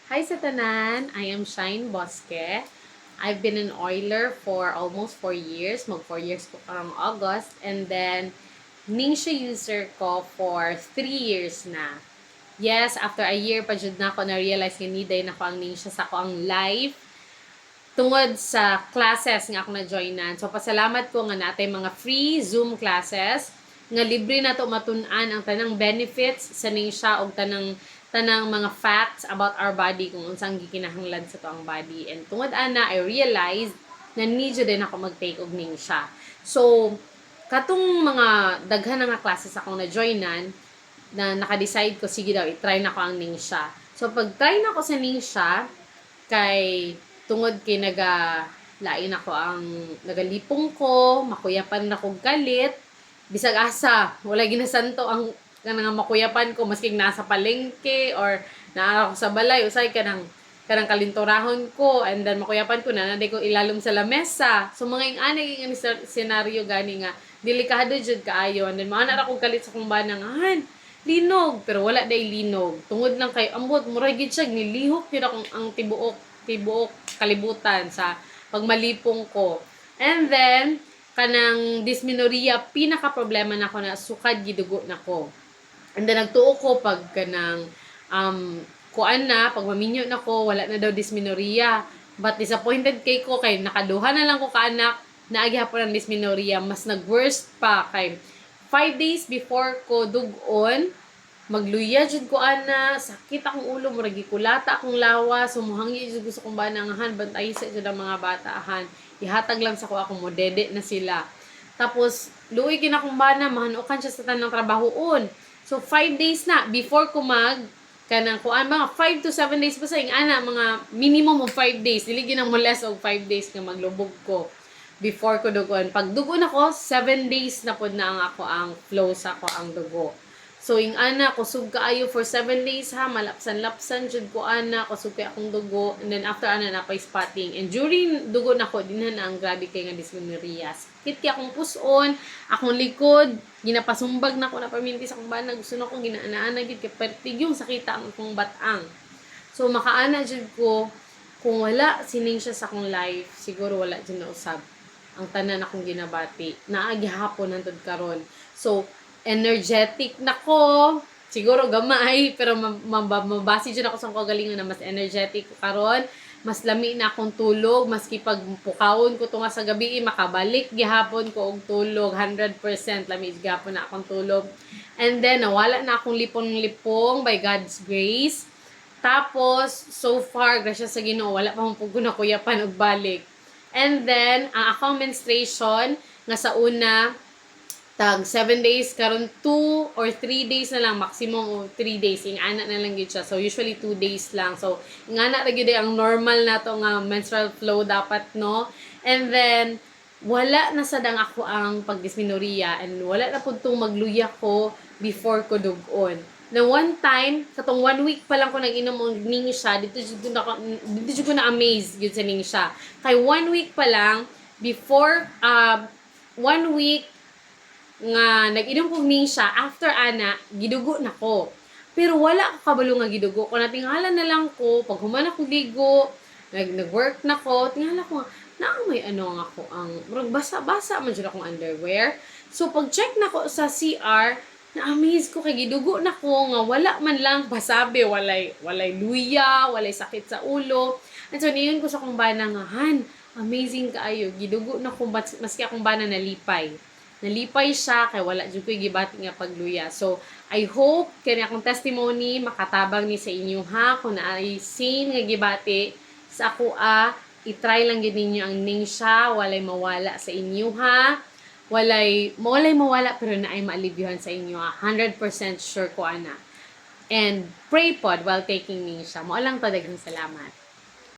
Hi sa tanan, I am Shine Bosque. I've been an oiler for almost 4 years. Mag 4 years ko karong August. And then, Ningxia user ko for 3 years na. Yes, after a year pa jud na ako na-realize nga niday na ko ang Ningxia sa ko ang live tungod sa classes nga ako na-joinan. So, pasalamat ko nga natay mga free Zoom classes nga libre na to matun-an ang tanang benefits sa Ningxia o tanang mga facts about our body kung unsang gikinahanglan sa to ang body. And tungod ana, I realized na need din ako mag-take og Ningxia. So, katong mga daghan nga classes akong na-joinan, na naka-decide ko, sige daw, i-try na ko ang Ningxia. So, pag-try na ko sa Ningxia, kay tungod kay lain ako ang nagalipong ko, makuyapan na kong kalit, bisag asa, wala ginasanto ang kanang makuyapan ko maski nasa palengke or naa ako sa balay usay kanang kalinturahon ko and then makuyapan ko na ko ilalom sa lamesa. So mga ingani ang scenario gani nga delikado jud kaayo and then maana ra kog kalit sa kong banangan linog pero wala day linog tungod lang kay ambot murag gid siya nilihok yun akong ang tibuok kalibutan sa pagmalipong ko. And then kanang dysmenorrhea pinaka problema nako na sukad gidugo nako. And then nagtuo ko pag kanang kuan na pag maminyo nako wala na daw dysmenorrhea. But disappointed kay ko kay nakaduha na lang ko ka anak naagi hapon ang dysmenorrhea mas nag-worst pa kay 5 days before ko dugon magluya jud ko ana sakit akong ulo murag gikulata akong lawas sumuhangi jud gusto kong banangahan bantay sa jud ang mga batahan ihatag lang sa ko akong modede na sila tapos luoy kina akong bana mahanukan siya sa tanang trabahoon so 5 days na before ko kanang kuan mga 5 to 7 days pa sa ana mga minimum of 5 days dili ginang mo less of 5 days nga maglubog ko before ko dugon pag dugon ako 7 days na pod na ang ako ang flow sa ako ang dugo. So, yung ana, kusog kaayo for 7 days ha, malapsan-lapsan, jud ko ana, kusog kay akong dugo, and then after ana, napay spotting. And during dugo na ko, dinhan na ang grabe kay nga dysmenorrhea. Sakit kay akong puson, akong likod, ginapasumbag na ko na paminti sa akong banag, gusto na akong ginaana-ana, gid kay pertig yung sakita ang akong batang. So, makaana jud ko, kung wala sining siya sa akong life, siguro wala dyan na usab. Ang tanan akong ginabati, naagi hapon hantod karon. So, energetic nako siguro gamay pero mabasi jud ako sa kagalingon na mas energetic ko karon mas lami na akong tulog maski pag pukawon ko tunga sa gabi makabalik gihapon ko og tulog 100% lami gihapon na akong tulog and then nawala na akong lipong by God's grace tapos so far grasya sa Ginoo wala pa man pud ko nakuyapan og balik and then ang akong menstruation nga sa una tag 7 days karon 2 or 3 days na lang maximum o 3 days ingana na lang gyud siya so usually 2 days lang so ingana ra gyud ang normal na to nga menstrual flow dapat no and then wala na sad ang ako ang pagdysmenorrhea and wala na pud tong magluya ko before ko dugon na one time katong 1 week pa lang ko nag-inom og Ningxia dito jud ko na amaze gyud sa Ningxia kay 1 week pa lang before 1 week nga nag-inom kog Ningxia after ana gidugo nako pero wala ko kabalo nga gidugo ko natingala na lang ko pag human ako ligo nag-work nako tingala ko na may ano nga ako ang murag basa-basa man jud akong underwear so pag check nako sa CR na amaze ko kay gidugo nako nga wala man lang basabe walay luya walay sakit sa ulo and so niyon ko sa akong bana nga han amazing kaayo gidugo nako maski akong bana nalipay siya kay wala jud ko'y gibati nga pagluya. So I hope kani akong testimony makatabang ni sa inyo ha kung naay same nga gibati sa ako i-try lang gid ninyo ang Ningxia walay mawala sa inyo ha. Walay mawala pero naay maalibyuhan sa inyo ha. 100% sure ko ana. And pray pod while taking Ningxia. Mo lang to daghang salamat.